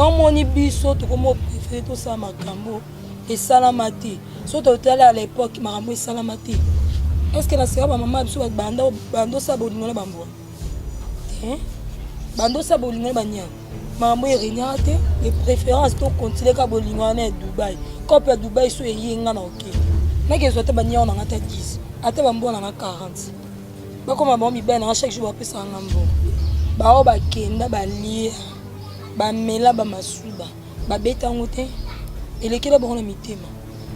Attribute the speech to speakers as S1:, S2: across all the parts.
S1: moni biso to comme préféré tout ça makambo et salamati surtout à l'époque makambo et salamati est-ce que la sera maman biso bando sa bolingo na bambo hein bando sa bolingo banya maman erignate de préférence to continuer ka bolingo na Dubaï comme à Dubaï so yinga na OK mais que soit banya on a 10 ate bambo na 40 ba comme bon mi ben chaque jour ba pesa ngambo ba o ba kenda ba lia ba mela ba masuba ba beta ngote elekela bon na mitema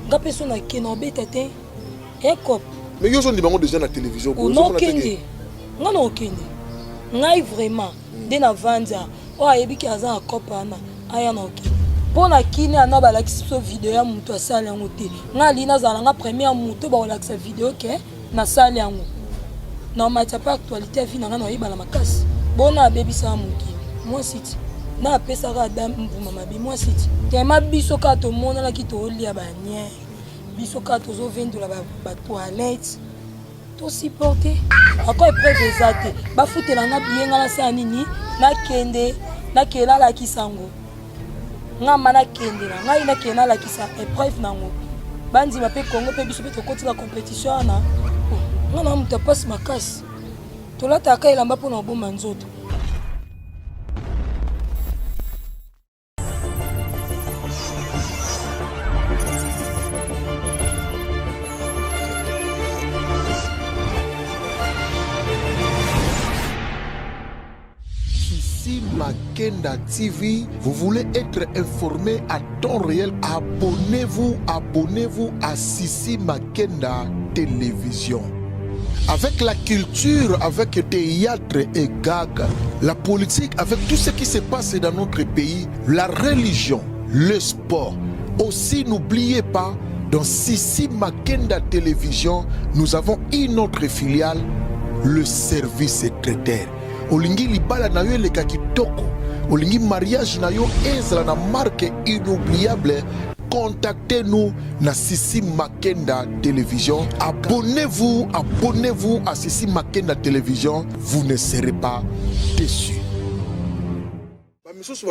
S1: ngape so na kena beta te ekop
S2: mais yo sont des bango déjà na télévision
S1: ko non kende ngana okende ngai vraiment de na vanja o ayebi ki aza akopa na aya na okende pona kini ana ba lakisi so video ya mutu asala yango te ngali na zala nga premier mutu ba lakisa video ke na sala yango na macha pa actualité vie na ngana oyeba la makasi bona baby sa muki moi site na pesa ka dam mbuma mabi moi site tema biso ka to mona la ki to lia ba nye biso ka to zo vendre ba toilette to supporter encore épreuve exacte ba futela na bienga la sa nini na kende na kela la kisango nga mana kende na ngai na kena la kisa épreuve nango bandi ma pe Congo pe biso pe to koti la compétition na nga na muta passe makasi to la ta ka ilamba pona bomba nzoto.
S2: Makenda TV, vous voulez être informé à temps réel, abonnez-vous à Sissi Makenda Télévision. Avec la culture, avec le théâtre et gag, la politique, avec tout ce qui se passe dans notre pays, la religion, le sport. Aussi, n'oubliez pas, dans Sissi Makenda Télévision, nous avons une autre filiale, le service traiteur. Olingi libala na yo leka kitoko, olingi mariage na yo ezala na marque inoubliable, contactez-nous na Sissi Makenda Télévision. Abonnez-vous à Sissi Makenda Télévision, vous ne serez pas déçus. Vous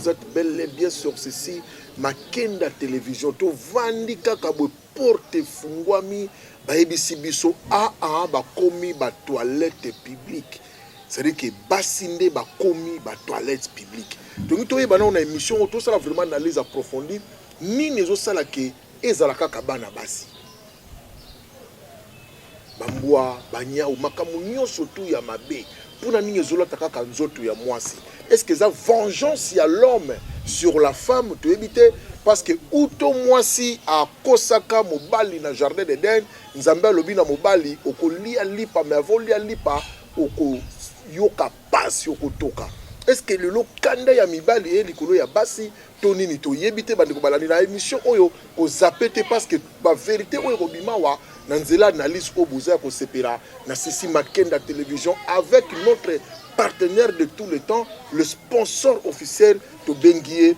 S2: êtes bel et bien sur Sissi Makenda Télévision. To vandi kaka bo porte fungwami baebisi biso ba komi ba toilette publique. C'est-à-dire que basinde ba komi ba toilette publique. Donc to yeba na on a émission tout ça vraiment analyse approfondie ni nezo sala ke ezala kaka bana basi. Bambwa banya ou makamu nyonso tu ya mabe. Pour nini ezola takaka nzoto ya mwasi. Est-ce que ça vengeance ya l'homme sur la femme to éviter parce que uto mwasi a kosaka mobali na jardin d'Eden nzambe lobi na mobali okolia lipa mais avant lia lipa oko yoka pasi okotoka. Est-ce que le lokanda ya mibali e likolo ya basi to nini to yebite bandeko balani na émission oyo ko zapete parce que ba vérité oyo kobima wa na nzela analyse obuza ko sepera na Sissi Makenda Télévision avec notre partenaire de tout le temps, le sponsor officiel de Benguié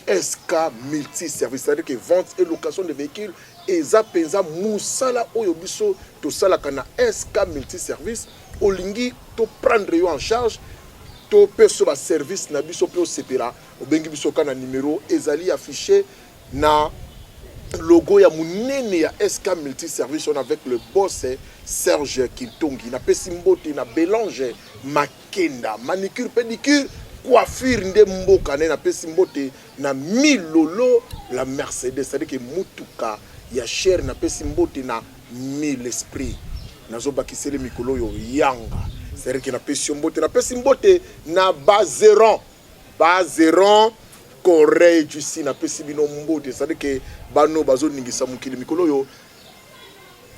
S2: SK Multiservice, c'est-à-dire que vente et location de véhicules et Zapenza Moussala Oyobiso to Salakana SK Multiservice Olingi to prendre yo en charge to percevoir service na biso pe sepera o bengi biso kana numéro ezali affiché na logo ya munene ya SK Multiservice on avec le boss Serge Kintongi na pesimbote na Bélange Makenda manicure pédicure coiffure nde mboka na pesimbote na milolo la Mercedes c'est-à-dire que mutuka ya cher na pesimbote na 1000 esprit nazo bakisele mikolo yo yanga c'est-à-dire que na pesimbote na bazeron Corée du si na pesibino mbote c'est-à-dire que bano bazo ningisa mukili mikolo yo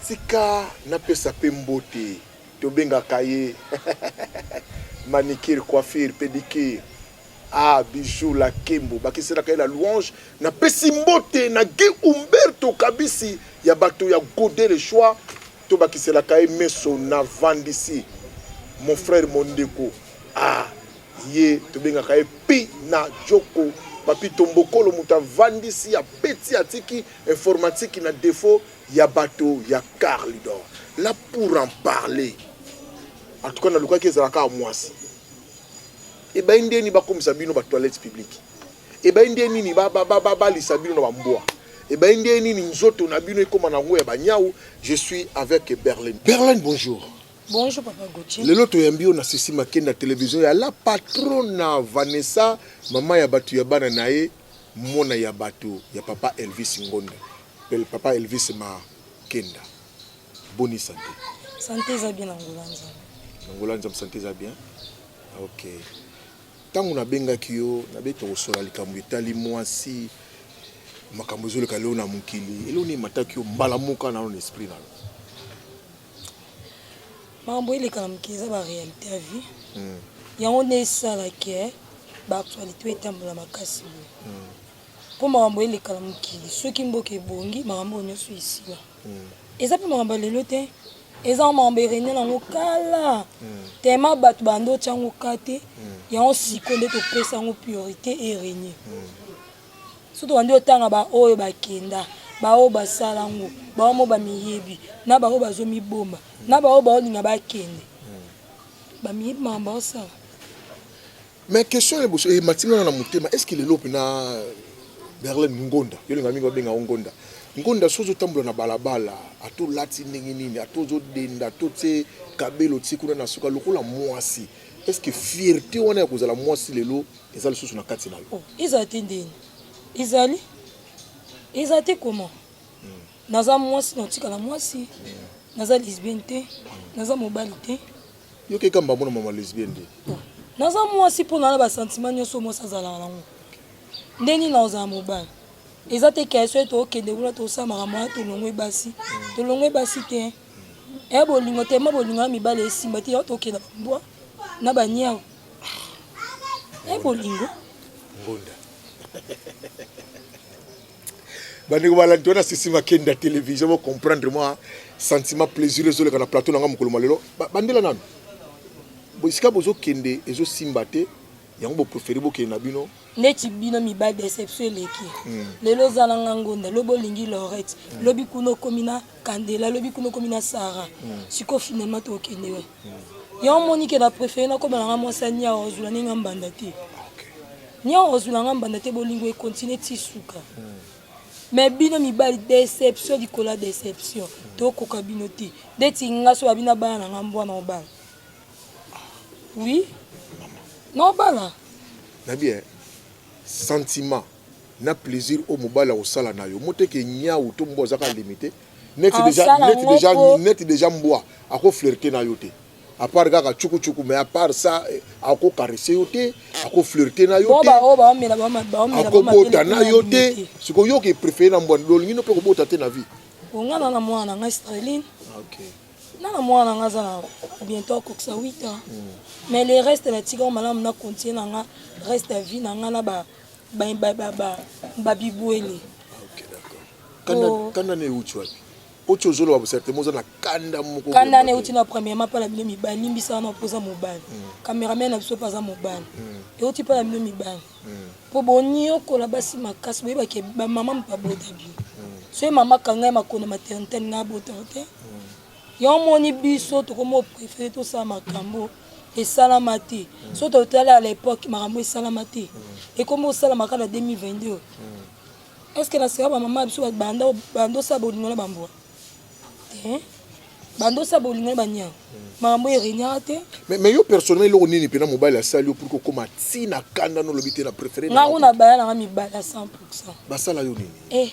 S2: tika na pesa pembote to benga kaye manicure coiffure pédicure bijoux la kembo bakisela kaye la louange na pesimbote na Guy Umberto Kabisi ya bato ya Godé le choix to bakisela kaye meso na vandisi mon frère Mondeko ye to benga kaye pi na joko papi tombokolo muta vandisi ya peti atiki informatique na défaut ya bateau ya Carlidor là pour en parler en tout cas na luka ki ezalaka mwasi et ben ndeni ba comme sabino ba toilette publique et ben ndeni ni ba li sabino na bamboa et ben ndeni ni nzoto na bino comme na ngo ya banyau. Je suis avec Berlin. Berlin, bonjour.
S1: Bonjour Papa Gauthier.
S2: Le loto yambio na sisi makenda télévision ya la patrona Vanessa mama ya batu ya bana nae mona ya batu ya papa Elvis Ngonda. Papa Elvis Makenda. Boni santé.
S1: Santé za bien Angolanza.
S2: Angolanza santé za bien. OK. Tangu na benga kiyo na beto osola likambo etali mwasi makambo zolo kaleo na mukili. Elo ni mataki yo mbala muka na on esprit na.
S1: Mambo ile kala mkiza ba réalité à vie. Ya on est ça la que ba actualité etambola makasi. Pour mambo ile kala mkili ceux qui mboke bongi mambo nyoso ici là. Eza pe mambo lelo te. Eza mambo rene na mokala. Tema batu bando chango kate. Ya on sikonde to pesa ngo priorité et régner. Surtout on dit otanga ba oyo ba kenda. Ba o basala ngo ba mo ba miyebi na ba o bazo mi bomba na ba o ba olinga ba kende ba miyebi mamba osala.
S2: Mais question est bosso et matinga na mutema est-ce qu'il est lopi na Berlin Ngonda yo linga mingo benga Ngonda Ngonda sozo tambola na balabala ato lati ndenge nini ato zo denda to tse kabelo tsikuna na suka lokola mwasi est-ce que fierté wana ya kozala mwasi lelo ezali soso na kati na yo
S1: izati ndeni izali izati comment naza mwasi notika la mwasi naza lesbienne te naza mobali te
S2: yo ke kamba bona mama lesbienne de
S1: naza mwasi po na ba sentiment nyoso mo sazala nango ndeni na oza mobali ezate question to okende bula to samara mwa to longwe basi te e bolingo te ma bolingo mi bale esimba te yo to okenda mbwa na banyao e bolingo
S2: Ngonda bani ko bala tona sisi makenda télévision pour comprendre moi sentiment plaisir les autres na plateau nga mukolo malelo bandela nanu bo sika bozo kende ezo simbate yango bo préférer bo kena bino
S1: neti bino mi ba déception leki lelo zala ngonda lobo lingi Lorette lobi kuno komina Kandela lobi kuno komina Sarah siko finalement to kende we yo monique na préférer na ko bala nga mosanya ozula ninga mbanda te nya ozula nga mbanda te bolingo e continuer tisuka. Mais bino mi bali déception di kola déception to koka bino ti deti ngaso abina bana ngambwa na obala oui non bala
S2: na bien sentiment na plaisir au mobile au sala na yo mote ke nya ou to mboza ka limité net déjà mboa ako flirter na yo te à part kaka chuku mais à part ça ako caresser yo te ako flirter na yo te ako bota na yo te siko yo ke préférer na mbwa lolingi no pe ko bota te na vie
S1: ngana na mwana nga Sterling.
S2: OK
S1: na mwana nga za bientôt koksa 8 ans mais le reste na tika malamu na continuer na nga reste à vie na nga na ba bibwele.
S2: OK d'accord kana ne uchwa ocho zolo wa certainement na kanda moko
S1: kanda ne uti na premièrement pas la bino mi ba limbisa na posa mobile cameraman na biso paza mobile et uti pas la bino mi ba po boni okola basi makasi boyeba ke ba mama mpa bota bi so mama kanga makona maternité na bota te yo moni biso to komo préféré to sa makambo et salamati so to tala à l'époque makambo et salamati et comme salama kala 2022 est-ce que la sera ba mama biso bando sa bolingo na bambo bando sa bolingo banya mambo erenya te
S2: mais yo personnellement lo nini pena mobile asali pour ko koma tina kanda no lobité na préféré
S1: na una baya na mi bala 100%.
S2: Basala yo nini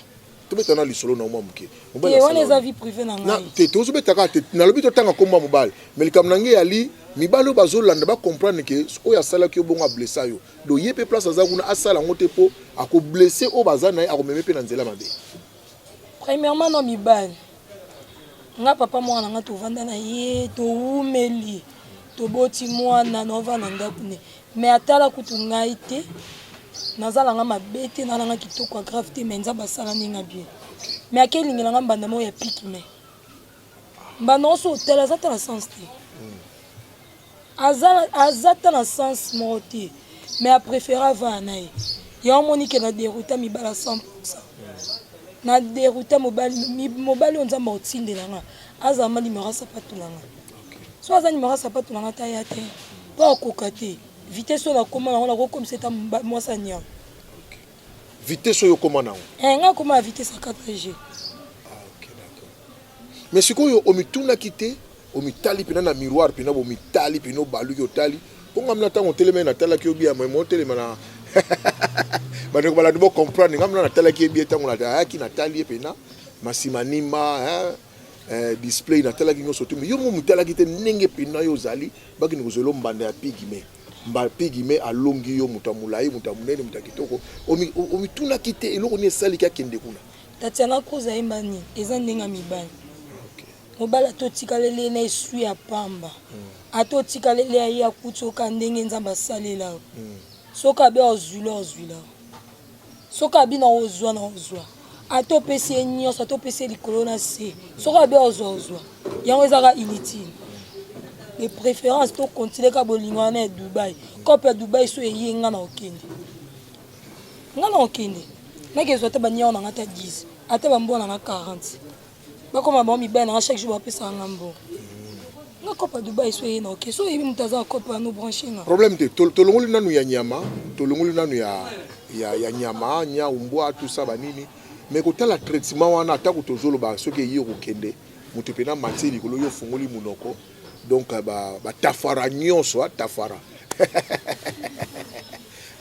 S2: to betana lisolo na mwamuke
S1: mobile asali on les avis privés na ngai
S2: te to betaka te na lobito tanga komba mobile mais likam nangi ali mibalo bazolanda ba comprendre que o ya sala ki obonga blessa yo do yepe place azakuna asala ngote po ako blesser o bazana ako meme pe na nzela mabe
S1: premièrement no mibali nga papa mwana nga to vanda na ye to umeli to boti mwana no vanda ndakune mais atala kutu ngai te nazala nga mabete na nga kitoko grave te mais nzamba sala ninga bien mais akelingi nga mbanda mo ya piki mais mbanda so tela za tala sens te azata na sens mo te mais a préférer va na ye ya monique na dérouter mi bala 100%. Na dérouter mobile on nzamba otindela nga azama numéro sapato langa so azani numéro sapato langa ta ya te pas koka te vitesse on a comment on a comme c'est un moi ça nia
S2: vitesse yo comment na
S1: nga comment vitesse à 4G.
S2: OK d'accord mais sikoyo omituna kité omitali pena na miroir pena omitali pena balu yo tali ponga mna tango telema na tala ki obia mo telema na bana ko bala do comprendre ngamna na tala ki ebia tango na taki na tali pena masimanima display na tala ki nyoso tu yo mo mutala ki te nenge pena yo zali baki ni kozolo mbanda ya pigime mba pigime alongi yo mutamulai mutamunene mutakitoko omituna kite eloko ni esali ki akende kuna
S1: tatiana koza imani eza ndenga mibali mobala to tikalele na esu ya pamba ato tikalele ya kutoka ndenge nzamba salela soka be ozwila soka bi na ozwa ato pesi nyonso ato pesi likolo na se soka be ozwa yango ezaka inutile de préférence to continuer ka bolingo na Dubai kope Dubai so eyenga na okende na ke zote banya na ngata 10 ate bambona na 40 bakoma ba mi ben na chaque jour apesa ngambo na kopa Dubai so yena OK so yebi mutaza kopa no brancher nga
S2: problème te tolongoli nanu ya nyama tolongoli nanu ya nyama nya umbwa tout ça banini mais kotala traitement wana atako tozolo ba soki yiko kende mutu pena matiri kolo yo fungoli munoko donc ba tafara nyonso tafara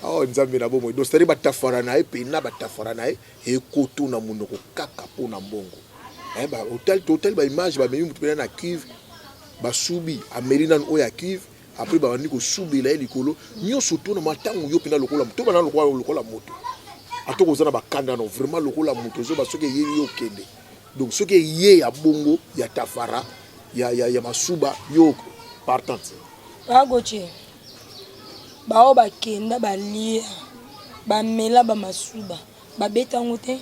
S2: oh nzambe na bomo do stari ba tafara na e pena ba tafara na e koto na munoko kaka pona mbongo ba hotel ba image ba memi mutu pena na cuve ba subi amerina oya cuve après ba ndiko subi la likolo nyonso to na matango yo pena lokola to bana lokola moto atoko zana ba kanda no vraiment lokola moto zo ba soki yeli yo kende donc soki ye ya bongo ya tafara ya masuba yo partante
S1: bagoche bao bakenda balia bamela ba masuba babeta ngote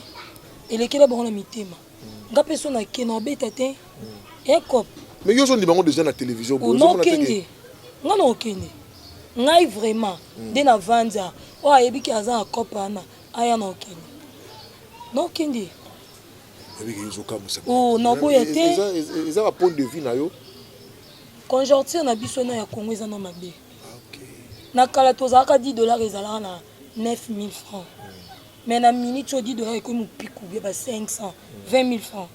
S1: elekela bango na mitema nga peso na kena obeta te ekop
S2: mais yo zo ndibango déjà na télévision
S1: bo zo na kende nga na okende ngai vraiment de na vanza o ayebi ki aza akopa na aya na okende no kende
S2: oh non boya te ils ont point de vue na yo
S1: conjoncture na biso na ya Congo eza na mabe na kala tozaka $10 ezalaka na 9000 francs mais na minute $10 ekomi piku bia ba 500 20000 francs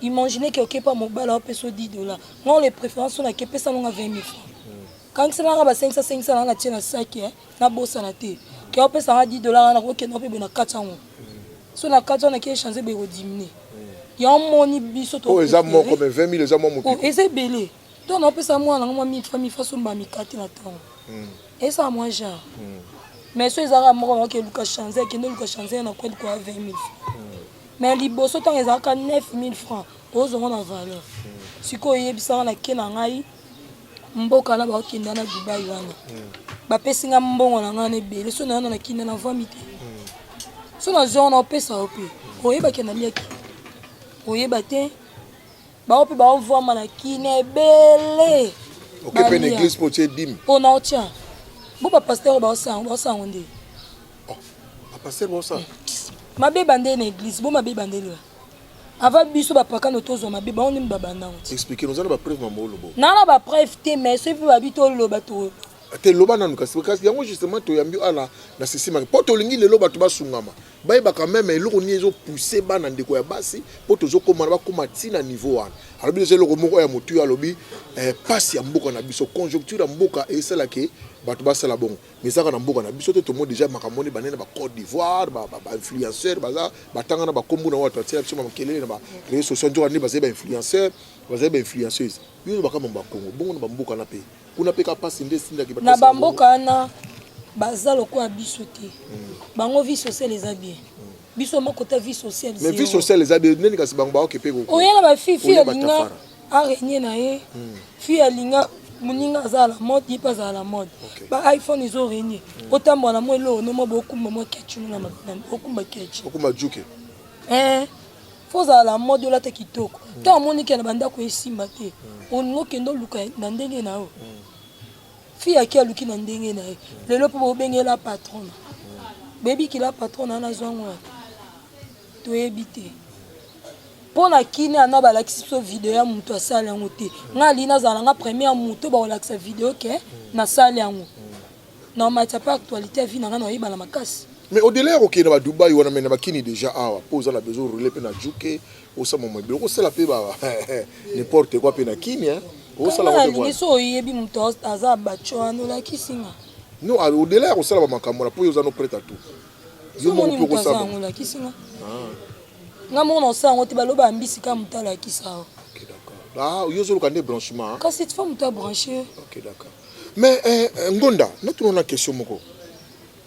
S1: imaginez que OK pas mobala peso $10 non les préférences on a que pesa longa 20000 francs quand c'est là ba 500 na tia na sac na bossa na te que on pesa $10 na ko ke no pe na 400 so na 400 na ki changer be diminuer ya moni biso to
S2: oh eza mo comme 20000 eza mo mo
S1: oh eza belé donc on pesa moi na moi 1000 francs façon ba mi 4 na temps et ça moins cher mais so ezaka moko ke luka changer ke no luka changer na ko 20000 mais liboso tant ezaka 9000 francs ozonga na valeur siko yebisa na ke na ngai mboka na ba kenda na Dubai wana ba pesinga mbongo na ngane belé so na na kinda na vomité so na zone opesa ope oyeba ke na liaki oyeba te ba ope ba envoie na kine belé
S2: OK pe na église potier dim
S1: on a otia bo ba pasteur ba osa ngonde
S2: oh ba pasteur ba osa
S1: mabe bande na église bo mabe bande là avant biso ba paka no tozo mabe ba onim babanda on
S2: expliquer nous on ba preuve mamolo bo
S1: na ba preuve te mais so fi ba bito lo ba to
S2: te loba nanu kasi yango justement to yambi ala na sisima po to lingi lelo bato basungama bayeba quand même eloko ni ezo pousser bana ndeko ya basi po tozo komana ba koma tina niveau wana alors biso eloko moko ya motu ya lobi passe ya mboka na biso conjoncture ya mboka esala ke bato basala bongo mais saka na mboka na biso te to mo déjà makamoni banene ba Côte d'Ivoire ba influenceur baza batanga na ba kombu na watu atia biso makelele na ba réseaux sociaux ni baza ba influenceur baza ba influenceuse yo ba kama ba Congo bongo na ba mboka na pe kuna peka pasi ndesinda ki
S1: na bamboka na baza lokola biso te bango vie sociale eza bien biso moko ta vie sociale
S2: mais vie sociale eza bien neni kasi bango ba okepe ko
S1: oyela ba fille ya linga araignée na ye fille ya linga muninga za la mode yi pas à la mode ba iPhone izo régné otambola mo elo no mo bokumba mo ketchup na okumba ketchup
S2: okumba juke
S1: faut à la mode la te kitoko ta moni ke na banda ko esimba te ongo kendo luka na ndenge na o fille à qui a luki na ndenge na lelo po bengela patron baby ki la patron na zwango to ebité pona kine ana balakisi so video ya mutu asala yango te nga lina zala nga premier mutu ba olakisa video ke na sala yango na matière pas actualité vie nanga na yeba la makasi.
S2: Mais au-delà OK na Dubaï wana mena bakini déjà awa pose na besoin rouler pe na juke au sama mo biloko sala pe ba n'importe quoi pe na kini hein au sala
S1: ko pe so yebi muto aza bachoano la kisinga.
S2: Non au-delà au sala ba makambo na po yo za no prêt à tout.
S1: Yo mo ko sala la kisinga. Nga mo no sango te baloba ambisi ka mutala kisa.
S2: OK d'accord. Ah yo zo lokande branchement.
S1: Quand cette femme t'a branché.
S2: OK d'accord. Mais Ngonda, notre on a question moko.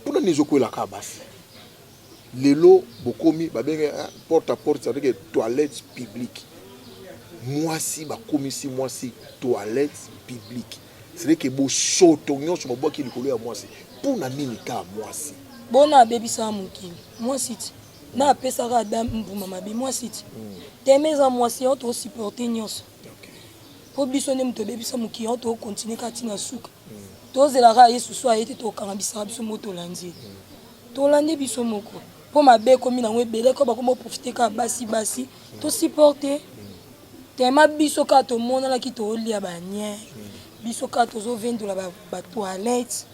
S2: Pour nous zoko la kabasi. Lelo bokomi babenge porte à porte avec des toilettes publiques. Moi si bakomi si moi si toilettes publiques. C'est vrai que bo soto nyon sur mo ki likolo ya moi si. Pour na nini ka moi si.
S1: Bona baby sa mukili. Moi si na pesa ka dam mbuma mabi moi si. Tes en moi si on te supporter nyonso. Po biso ne mto baby sa mukili on te continuer ka tina suka. Tozela ka yesu so ayete to kangabisa biso moto landi. To landi biso moko. Po mabe komi na webele ko ba ko mo profiter ka basi to supporter. Tema biso ka to mona la ki to lia ba nye. Biso ka to zo vendre la ba toilette.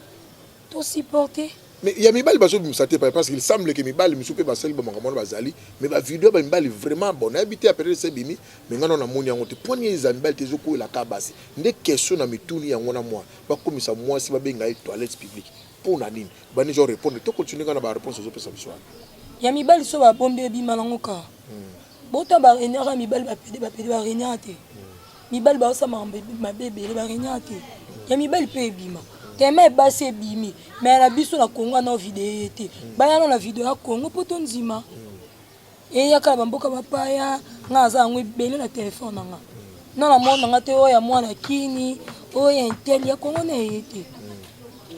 S1: To supporter.
S2: Mais il y a mibali baso bimsate parce qu'il semble que mibali misupe basali ba makamona bazali mais ba vidéo ba mibali vraiment bon habité à période c'est bimi mais ngana na moni yango te poni les mibali te zoko la kabasi nde question na mituni yango na moi ba komisa moi si ba benga toilette publique pour na nini ba ni jo répondre to continuer kana ba réponse zo pesa biso
S1: ya mibali so ba bombe bima nango ka bota ba renara mibali ba pede ba renyate mibali ba osa ma bébé ba renyate ya mibali pe bima Teme base bimi mais la biso na Congo na vidéo été baya na vidéo ya Congo poto nzima et ya ka bamboka bapaya ngaza ngwe bele na téléphone nga na mona nga te oya mwana kini oya intel ya Congo na été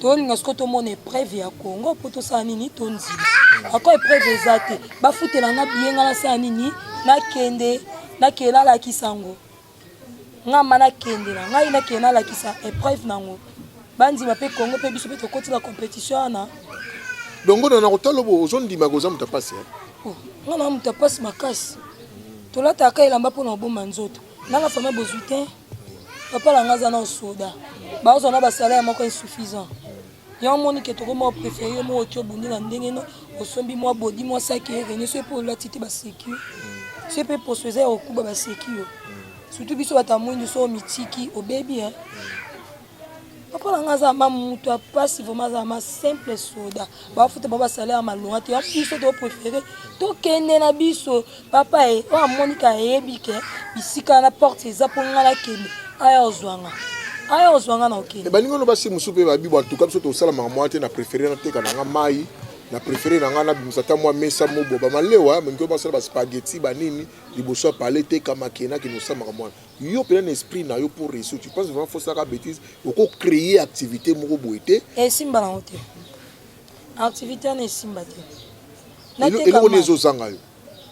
S1: to linga skoto mona épreuve ya Congo poto sa nini to nzima ako épreuve ezate ba futela nga bienga na sa nini na kende na kela la kisango nga mana kende na nga ina kena la kisa épreuve nango bandi ma pe Congo pe biso pe to koti la compétition na
S2: donc on a otalo bo ozondi magoza mutapasi
S1: oh ngana mutapasi makasi to lata ka ilamba po na bomba nzoto na la famille bozutin papa la ngaza na soda ba ozo na ba salaire moko insuffisant ya moni ke to ko mo préféré mo otio bundi na ndenge no osombi mo bodi mo saki rene so po la titi ba sécu c'est pe pour sozer au kuba ba sécu surtout biso batamundi so mitiki au baby hein. Papa langaza mamuto apasi vraiment za ma simple soda ba futa baba salaire malonga te biso to préféré to kende na biso papa e o monika ebike bisika na porte za ponga la kende aya ozwanga na okende
S2: baningo no basi musupe ba bibo en tout cas biso to sala mama te na préféré na teka na mai na préféré na ngana bimusata moi mesa mobo ba malewa mengo ba sala ba spaghetti ba nini liboso parler te kama kena ki nous sama moi yo plein esprit na yo pour réussir tu penses vraiment faut ça ka bêtise oko créer activité moko boité
S1: et simba na hotel activité na simba te
S2: na te kama les ozanga yo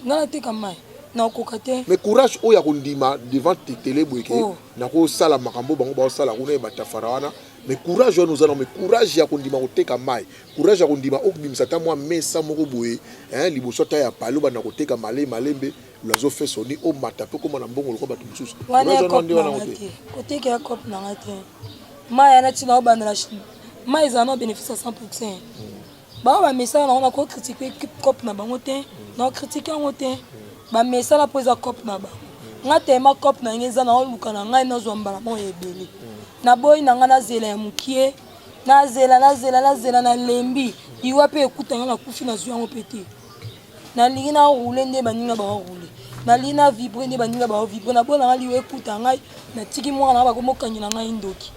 S1: na te kama na kokate
S2: mais courage o ya kondima devant télé boyeke na ko sala makambo bango ba sala kuna ba tafarawana mais courage nous allons mais courage ya kondima koteka mai courage ya kondima okbimisa ta moi mesa moko boye hein liboso ta ya palo ba na koteka malembe lazo fait soni o mata pe comme na mbongo ko batu mususu
S1: courage no ndi wana kote koteka ya cop na ngate mai na tina obana la mai za no bénéfice à 100%. Ba mesa na on ko critiquer cop na bango te na critiquer ngote ba mesa la poza cop na ba ngate ma cop na ngeza na oluka na ngai na zomba mo ebele na boy na ngana zela ya mukie na zela na lembi iwa pe ekuta na kufi na zuya ngopete na lina roule nde baninga ba roule na lina vibre nde baninga ba vibre na bona ngali ekuta ngai na tiki mwana na ba ko mokanyina ngai ndoki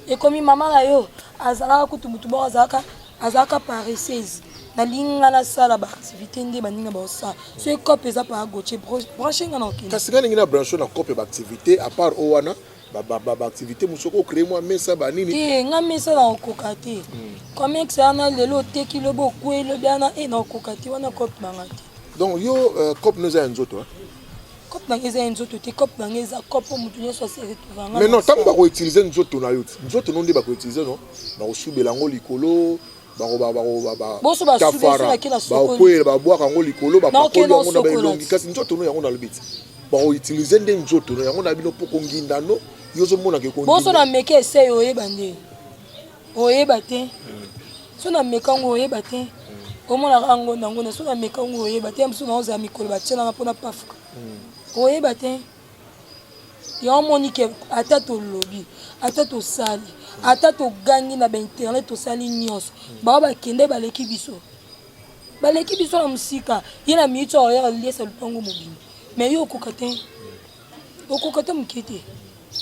S1: e komi mama na yo azala kutu mutu bo azaka paresseuse na linga na sala ba activité nde baninga ba sa so cop eza pa goche brancher ngana okende
S2: kasi ngani ngina brancher na cop ba activité à part owana ba activité musoko créer moi mesa ba nini
S1: nga mesa na okokate comme que ça na lelo teki le beaucoup le bien na okokate wana cop na ngati
S2: donc yo cop nous a nzoto
S1: cop na ngeza nzoto te cop na ngeza cop mutu nyeso se retrouver
S2: mais non tant ba ko utiliser nzoto na yo nzoto non ndi ba ko utiliser non ba ko subela ngo likolo
S1: boso ba subela na kila soko
S2: ba ko ba boaka ngo likolo ba ko ngo na ba longi kasi nzoto no yango na lobiti ba ko utiliser nde nzoto no yango na bino poko nginda no yozo mona ke ko
S1: boso na meke essaye oyeba nde oyeba te so na mekango oyeba te omona rango nango na so na mekango oyeba te mso na oza mikolo batiela nga mpona pafuka oyeba te ya omoni ke ata tolobi ata tosali ata togangi na bainternet tosali nyonso bao bakende baleki biso na mosika ye na minute oyo aliesa lupango mobimba mais yo okoka te moke te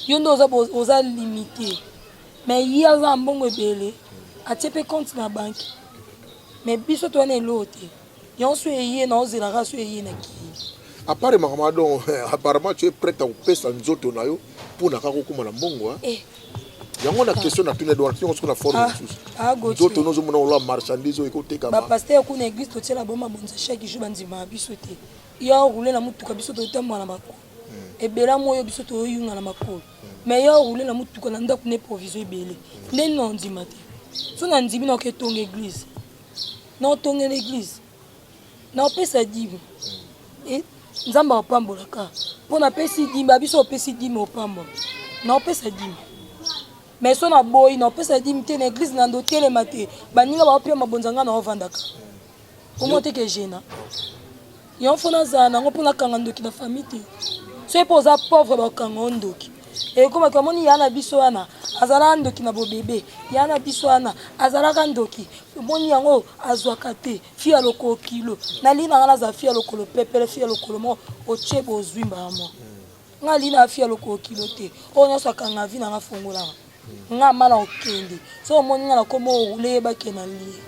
S1: yo nde oza limité mais ye aza mbongo ebele atie mpe compte na banke mais biso towana eloo te nyonso eye na ozelaka so eye na kii
S2: apparemment donc apparemment tu es prête à kopesa nzoto na yo mpona kaka okóma na mbongo yango na question na tune doit tiongo na forme nzoto nozomona ola marchandise oyo ekoteka
S1: bapaster kuna église totiela boma bonza chaque jour bandima biso te yo roule na mutuka biso totambola na makolo ebela moyo biso toyunga na makolo mais yo roule na mutuka na ndako ne provision ebele nde no ndima te so na ndimi na oketonga église na otonga l'église na opesa dibi nzamba opambolaka mpona apesi dimba biso opesi dimi opambola na opesa dimi mais so na boyi na opesa dimi te na église na ndo telema te baninga baopia mabonzanga na ovandaka omo te ke gena yo mfo nazala nango mpona kanga ndoki na famille te so epo oza pauvre bakanga o ndoki ekomaki amoni ya na biso wana azalaka ndoki na bobebe ya na biso wana azalaka ndoki omoni yango azwaka te fi ya lokolo kilo nali na nga naza fi ya lokolo pepele fi ya lokolo moko otie bozwimba ya moko nga li na fi ya lokolo kilo te oyo nyonso akanga vi na nga fongolanga nga mana okende so omoni nga nakoma orule yebake na lie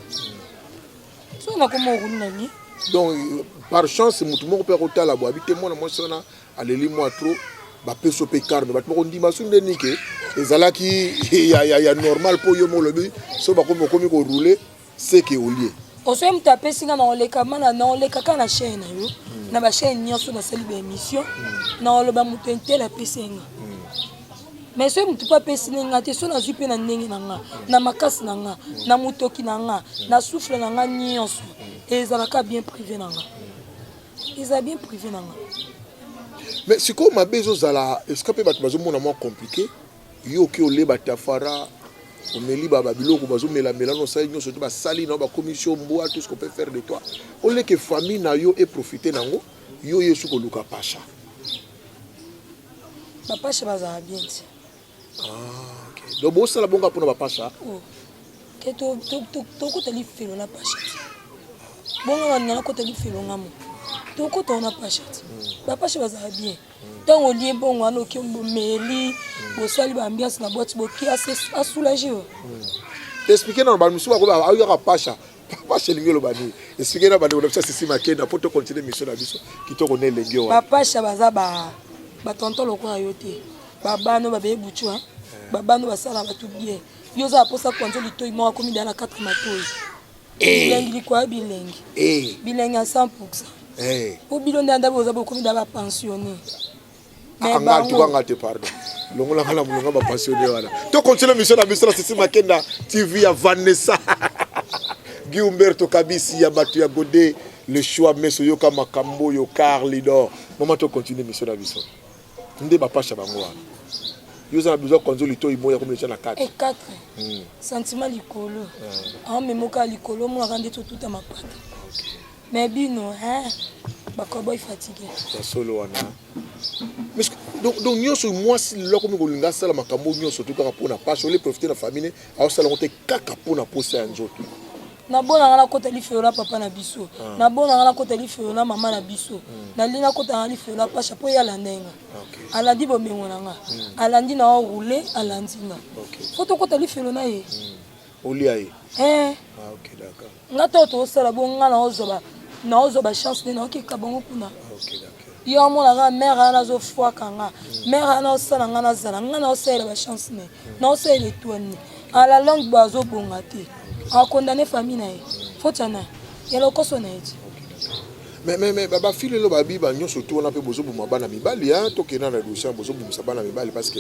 S1: so nakoma orule na lie
S2: donc par chance mutu moko mpe akotala bo abi te mwana mwasi wana aleli mwa trop bapeso mpe karme bato bakondima so ndeni ke ezalaki ya normal mpo yo molobi so bakomi korule seke olie
S1: osoye moto apesi nga na oleka mana na oleka kaka na chaine na yo na bachaine nyonso nasali baémission na oloba moto entele apesi nga mais soki motu mpo apesi nga te so nazwi mpe na ndenge na nga na makasi na nga na motoki na nga na souffle na nga nyonso ezalaka bien privé na nga eza bien privé na nga
S2: mais sikoyo mabe ezozala eska mpe bato bazomona mwa compliqué yo oke oleba tafara omeli babiloko bazomelamela no osali nyonso te basali na yo bakommission mboa tout ce qu'on peut faire de toi oleke famille na yo eprofite nango yo yesu koluka pasha
S1: bapasha bazala bien te
S2: donc bosala bongo mpona bapasha
S1: ke tokota lifelo na pasha te bongo baninga nakota lifelo nga mo tokota wana pasha te bapasha bazala bien ntango olie bongo wana oki bomeli bosali baambiance na bwati boki asoulage yo
S2: explike na bamisu bakoba ayaka pasha pasha elingi oloba nini explike na bandeko na biso asisi makenda mpo tokontinue mission na biso kitoko na elengi yo
S1: bapasha baza batonton lokola yo te babano babeye butu babano basala bato bien yo oza aposa kwanza litoi moko akomi dala 4 matoi bilengi likoya bilengi ya 100%. Po bilo nde ndabe oza bokomi da ba pensionné.
S2: Mais ba nganga te pardon. Longola ngala mulonga ba pensionné wala. To continue mission na biso na Sisi Makenda TV ya Vanessa. Guy Umberto Kabisi ya batu ya Godé le choix meso yo kama Makambo yo Carlidor. Maman to continue mission na biso. Nde ba pasha bango wana. Yo za besoin konzoli to imoya comme les na 4.
S1: Et 4. Sentiment likolo. Ah mais moka likolo mo rande tout à ma patte. Mais bino bakoboy fatigué.
S2: Ça solo wana. Mais donc nyonso moi si loko mi kolinga sala makambo nyonso to kaka pona pasha ole profiter na famille a sala ngote kaka pona posa ya nzoto.
S1: Na bona ngala kota lifeola papa na biso. Na bona ngala kota lifeola mama na biso. Na lina kota ngala lifeola pasha po ya landenga. OK. Alandi bomengo nanga. Alandi na rouler alandinga. OK. Foto kota lifeola na ye.
S2: Olia ye. OK d'accord.
S1: Ngata to sala bo ngala ozoba. Na ozoba chance na okeka bango kuna.
S2: OK d'accord.
S1: Yo mona ga mère ana zo fwa kanga. Mère ana osala ngana zala ngana osala ba chance ne. Na osala etwani. À la langue bazo bongate. A condamné famille na ye. Fotana. Yelo koso na eti.
S2: Mais baba file lo babi ba nyonso to na pe bozo buma bana mibali to kena na dossier bozo bumisa bana mibali parce que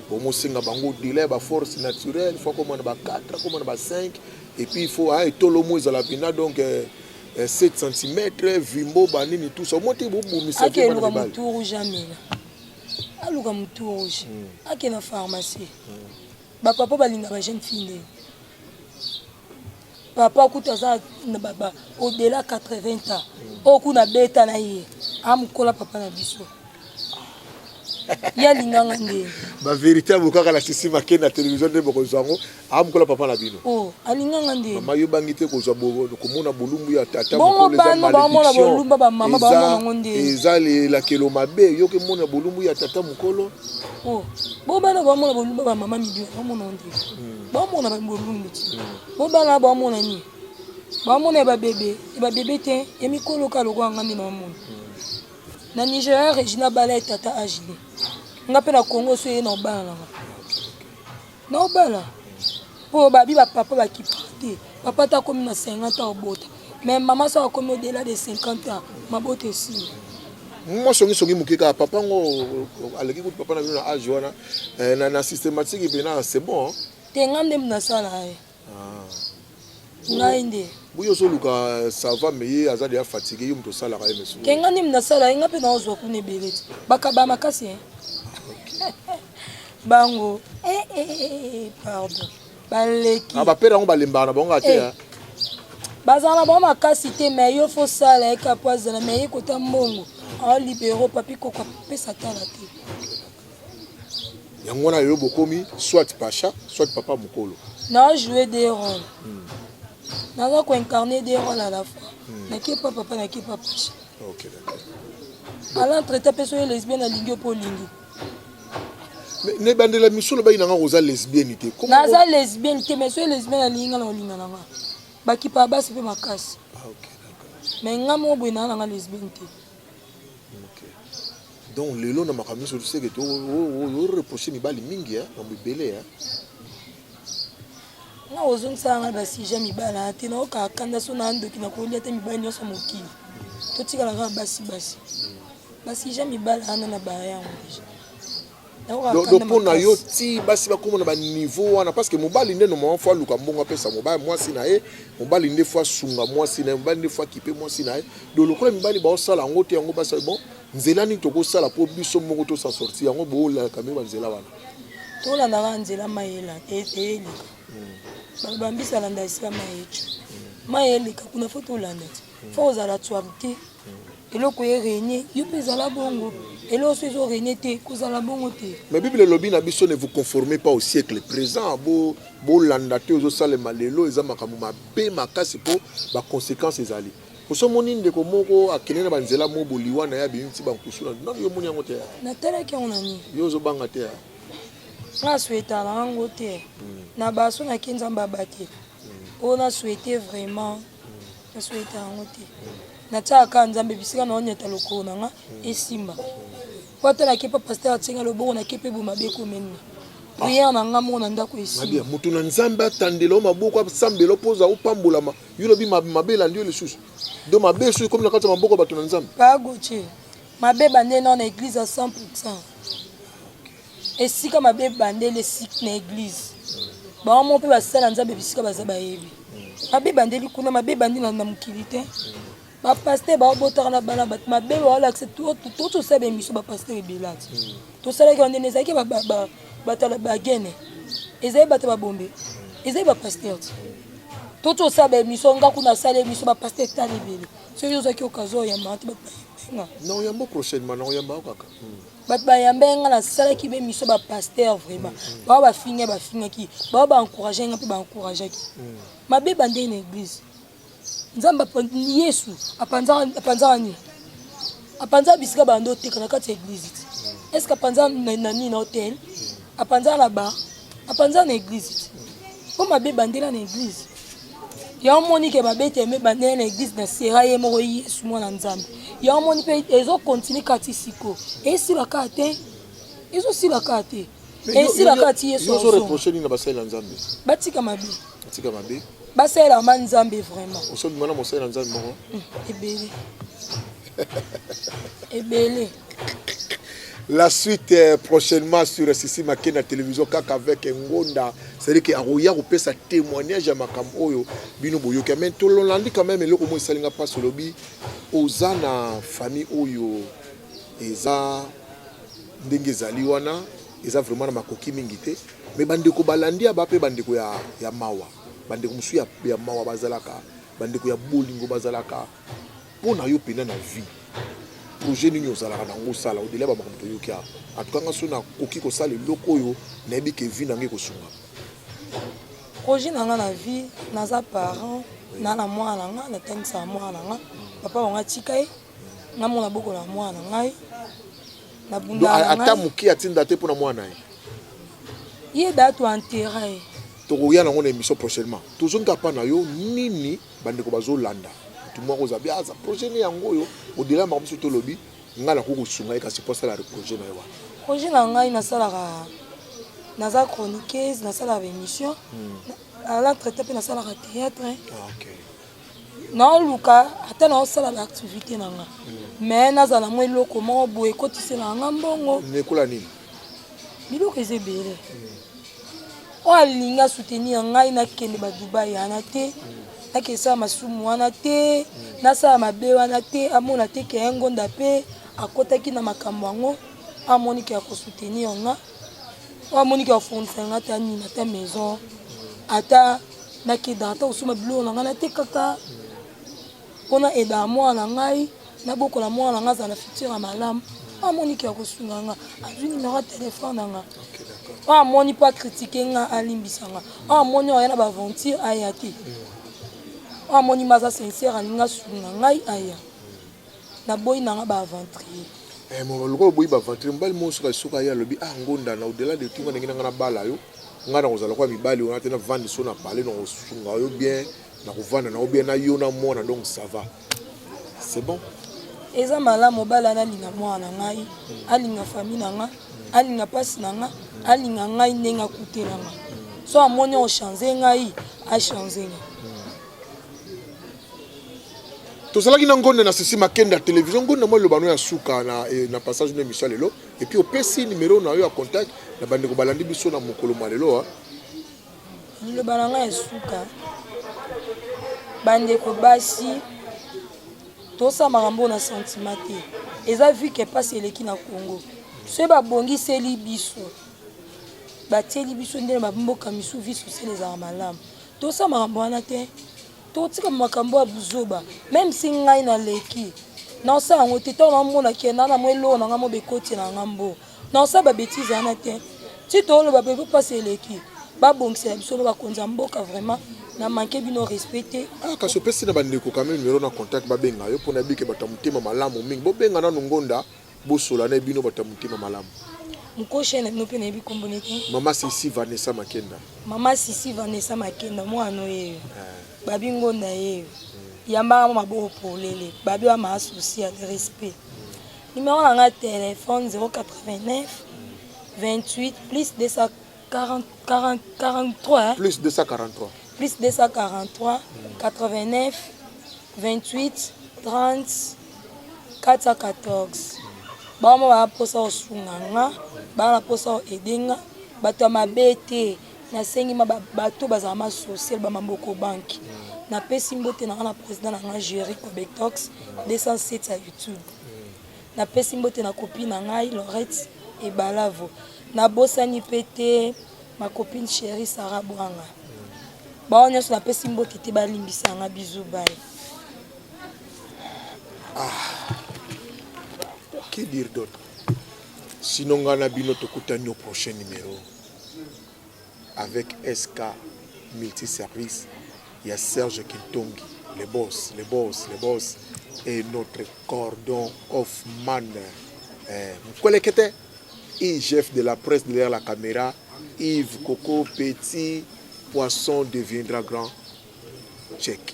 S2: bomo singa bango délai ba force naturelle faut comme on ba 4 comme on ba 5 et puis il faut tolo mo za la bina donc 7 cm vimbo banini tout ça monter bo bumisa
S1: ke bana mibali. Mutu rouge jamais. Aluka mutu rouge. Ake na pharmacie. Ba papa balinga ba jeune fille. papa kuta za na baba au-delà 80 ans okuna beta na ye amukola papa na biso ya linganga nde
S2: ba vérité abokaka la sisi make na télévision nde bokozango amukola papa na bino
S1: oh alinganga nde
S2: mama yo bangite kozwa komona bolumbu ya tata
S1: mokolo eza malédiction ba mama ba mona ngonde
S2: eza la kelo mabe yo ke mona bolumbu ya tata mokolo
S1: oh bo bana ba mona bolumbu ba mama milio ba mona nde ba mona ba bolumbu ti bo bana ba mona ni ba mona ba bébé te ya mikolo ka lokwa ngandi ba mona na Nigeria Regina Bala tata agile nga pe na Congo so ye na obala na obala po babi ba papa ba kipate papa ta komi na 50 ans obota mais maman so komi au-delà de 50 ans mabote si
S2: moi songi mukika papa ngo aleki kuti papa na bino na age wana na systématique pena c'est bon
S1: te ngande mna sala ai ngainde
S2: buyo soluka ça va mais azali ya fatigué yo mto sala ka emesu
S1: ke ngande mna sala nga pe na ozwa kune beleti bakaba makasi bango pardon baleki
S2: ba pera ngo balemba na bonga te
S1: bazana ba makasi te mais yo faut sala e kapazana mais ekota mbongo en libéro papi kokwa pesa tala te
S2: yango na yo bokomi soit pacha soit papa mokolo
S1: na jouer des rôles naza ko incarner des rôles à la fois na ki papa na ki papa pacha
S2: OK d'accord
S1: ala traiter personne lesbienne na lingio po lingi
S2: ne bandela misolo ba inanga koza lesbienne te
S1: naza lesbienne te mais so lesbienne na linga na linga na nga baki pa basi pe makasi
S2: OK d'accord
S1: mais ngamo bo na nga lesbienne te
S2: donc lelo na makambo so tu que to reprocher mi bali mingi na mbele
S1: na ozongisa nga basi jamais bala te na okakanda so na ndoki na kolia te mibali nyonso mokili totikala nga basi jamais bala ana na baya yango
S2: donc pour na yo ti basi bakoma na ba niveau wana parce que mobali nde no mo fois luka mbongo pesa mobali mwasi na ye mobali nde fois sunga mwasi na mobali nde fois kipe mwasi na ye do lokola mibali ba osala yango te yango basa bon nzela ni toko sala po biso moko to sa sortir yango bo la kamera nzela wana
S1: to la na nzela mayela eli bambisa landa isika mayeleka kuna foto olanda fo ozala tuarite eloko ye régné yo mpe ezala bongo eloko so ezo régné te kozala bongo te
S2: mais bible elobi na biso ne vous conformez pas au siècle présent bolanda te ozosalema lelo eza makambo mabe makasi mpo baconséquence ezali osomoni ndeko moko akende na banzela mo boliwa na ya binti bankusula nano yo moni yango te
S1: natalaki yango nani
S2: yo ozobanga te
S1: nga souhaitala yango te na baso naki nzambe abate oyo na souhaite vraiment na souhaite yango te natiaka nzambe bisika na onyeta lokolo na nga esimba po ata nake pa paster atienga loboko nake mpe bomabe komene priere na nga moko na ndako esimba
S2: moto na nzambe atandela o maboko asambela opoza opambolama yo lobi mabe elandi yo lisusu do mabe esusu komi na kati ya maboko ya bato na nzambe
S1: bagotie mabe bandeli na église à 100%. Esika mabe bandeli esika na église bango mpe basala nzambe bisika baza bayebi mabe bandeli kuna mabe bandeli na mokili te bapaster baobotaka na bana bato mabe baolakisa tosala émission bapaster ebela ti tosalaki bandeni ezalaki batala bagene ezali bato babombe ezali bapaster ti tosala baémission nga kuna asala émission bapaster tala ebele soki ozwaki okazo oyamba te bato bayebenga
S2: na oyamba prochainement na oyamba kaka
S1: bato bayambenga nasalaki be miso bapaster vraiment bao bafingaki bao baencourage nga mpe baencourageaki mabe bandeli na église nzambe yesu apanzaka nini apanzaka bisika bando oteka na kati ya église ti estce apanzaka na nini na hotel apanzaka na bar apanzaka na église ti mpo mabe bandela na église yamoni ke mabe teme bandela na église na sera ye moko yesu mwana nzambe yamoni mpe ezokontinue kati siko esilaka te ezosilaka te esilaka ti yesu
S2: ozoreproche nini na basali na nzambe
S1: batika mabe basalela ma nzambe vraiment
S2: osobima na mosali na nzambe moko
S1: ebele ebele.
S2: La suite prochainement sur Sisi Make na télévision kaka avec Ngonda. C'est-à-dire que Aroya repère sa témoignage à Makam Oyo Bino Boyoka. Mais tout le monde quand même le comment salinga pas sur lobby Ozana famille Oyo eza ndenge zaliwana eza vraiment na makoki mingite mais bandeko balandi abape bandeko ya mawa bandeko musu ya mawa bazalaka bandeko ya bolingo bazalaka pona yo pena na vie projet nini ozalaka nango osala odela bamakambo toyoki a en tout cas nga so nakoki kosala eloko oyo nayebi ke vie nange kosunga
S1: projet na nga na vie naza parent na mwana na nga natangisaka mwana na nga papa wanga tika ye nga mona bokola mwana na ngai
S2: ata moke atinda te mpona mwana ye
S1: ye da to enterra ye
S2: tokoya nango na émission prochainement tozonga pa na yo nini bandeko bazolanda tumwa kozabi aza projet ne yango oyo odela makambo biso tolobi nga nakoki kosunga ye kasi po asala projet na ye wana
S1: projet na ngai nasalaka naza chroniqueuse nasalaka émission à l'entretien mpe nasalaka théâtre naoluka ata naosala baactivité na nga mais nazala mwa eloko moko boye ekotisela nga mbongo
S2: nekola nini
S1: biloko eza ebele oyo alingi asoutenir ngai nakende badubai wana te nakesala masumu wana te nasala mabe wana te amona te ke yangonda mpe akotaki na makambo yango amoniki ya kosoutenir nga oyo amoniki ya kofondisa nga ata nini ata maison ata nakeda ata kosoma biloko na ngai natekaka mpona eda mwana na ngai nabokola mwana na ngai azala na futur ya malamu amoniki ya kosunga nga azwi numero ya telefone na nga oyo amoni mpo akritike nga alimbisa nga oyo amoni oyo aya na baventure aya te oyo amoni mba aza sincere alingi asunga ngai aya naboyi na nga baaventurier
S2: lokola oboyi baaventurier mobali mosoka soki aya alobi ngonda na odela de tunga ndenge na nga na bala yo ngai na kozala kwa mibali oyo te na vandi so na pale na kosunga yo bien na kovanda na yo bien na yo na mwana donc ça va c'est bon
S1: eza malamu mobali ana alinga mwana na ngai alinga famille na nga alinga mpasi na nga alinga ngai ndenge akutela nga so amoni ochange ngai achange nga
S2: tozalaki na ngonde na Sisi Makenda télévision ngonde mo lobano ya suka na passage na émission lelo et puis opesi numéro na yo ya contact na bandeko balandi biso na mokolo malelo
S1: lobana nga ya suka bandeko basi tosa makambo na sentiment te eza vu ke pasi eleki na Congo so babongiseli biso batieli biso ndenge bamboka misu vie sociale ezala malamu tosa makambo wana te totika makambo ya buzoba même si ngai naleki naosala yango te ntango namonaki na mwa eloko na nga mo bekoti na nga mbo naosala babétise wana te ti tooloba pe mpo pasi eleki babongisela biso no bakonzi ya mboka vraiment na manke bino respecté
S2: kasi opesi na bandeko quand même numéro na contact babenga yo mpona yebike bato ya motema malamu mingi bobenga nano ngonda bosola na bino bato ya motema malamu
S1: mukoshe na bino mpe nayebi kombo nete
S2: mama Sisi Vanessa Makenda
S1: mama Sisi Vanessa Makenda mwana oyo babi ngonda yeyo yambaka maboko polele babi wa maasusi ya respect numéro na nga téléphone 089 28 plus 243
S2: plus 243
S1: plus 243 89 28 30 414 bama baposa osunga nga bana posa oedenga bato ya mabe te nasengi bato bazala masocial bamamboko banki napesi mbote na nga na président na nga Jerry Kobetox 207 ya YouTube napesi mbote na copine na ngai Lorette Ebalavo nabosani mpe te ma copine chérie Sarah Bwanga bao nyonso napesi mbote te balimbisa nga bizu baye
S2: que dire d'autre sinon nga na bino tokutani au prochain numéro avec SK Multiservice. Il y a Serge Kintongi, les boss, et notre cordon of man. Mkolekete, chef de la presse derrière la caméra, Yves Coco, petit poisson deviendra grand. Check.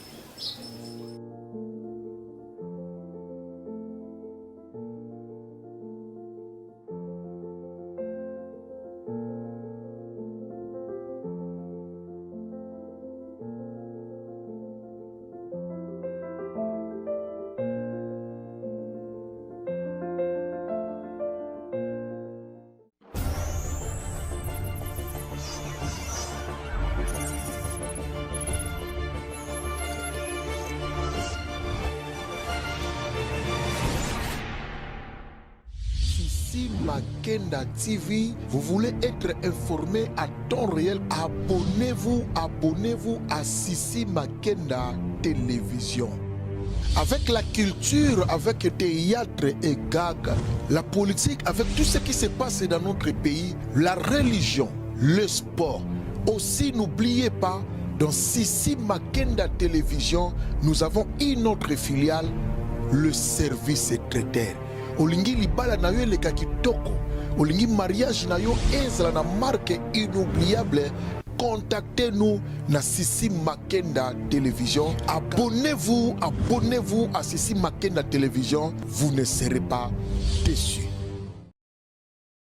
S2: Makenda TV, vous voulez être informé à temps réel, abonnez-vous à Sissi Makenda Télévision. Avec la culture, avec théâtre et gag, la politique, avec tout ce qui se passe dans notre pays, la religion, le sport. Aussi, n'oubliez pas, dans Sissi Makenda Télévision, nous avons une autre filiale, le service traiteur. Olingi libala na yo leka kitoko, olingi mariage na yo ezala na marque inoubliable. Contactez-nous na Sissi Makenda Télévision. Abonnez-vous à Sissi Makenda Télévision. Vous ne serez pas déçus.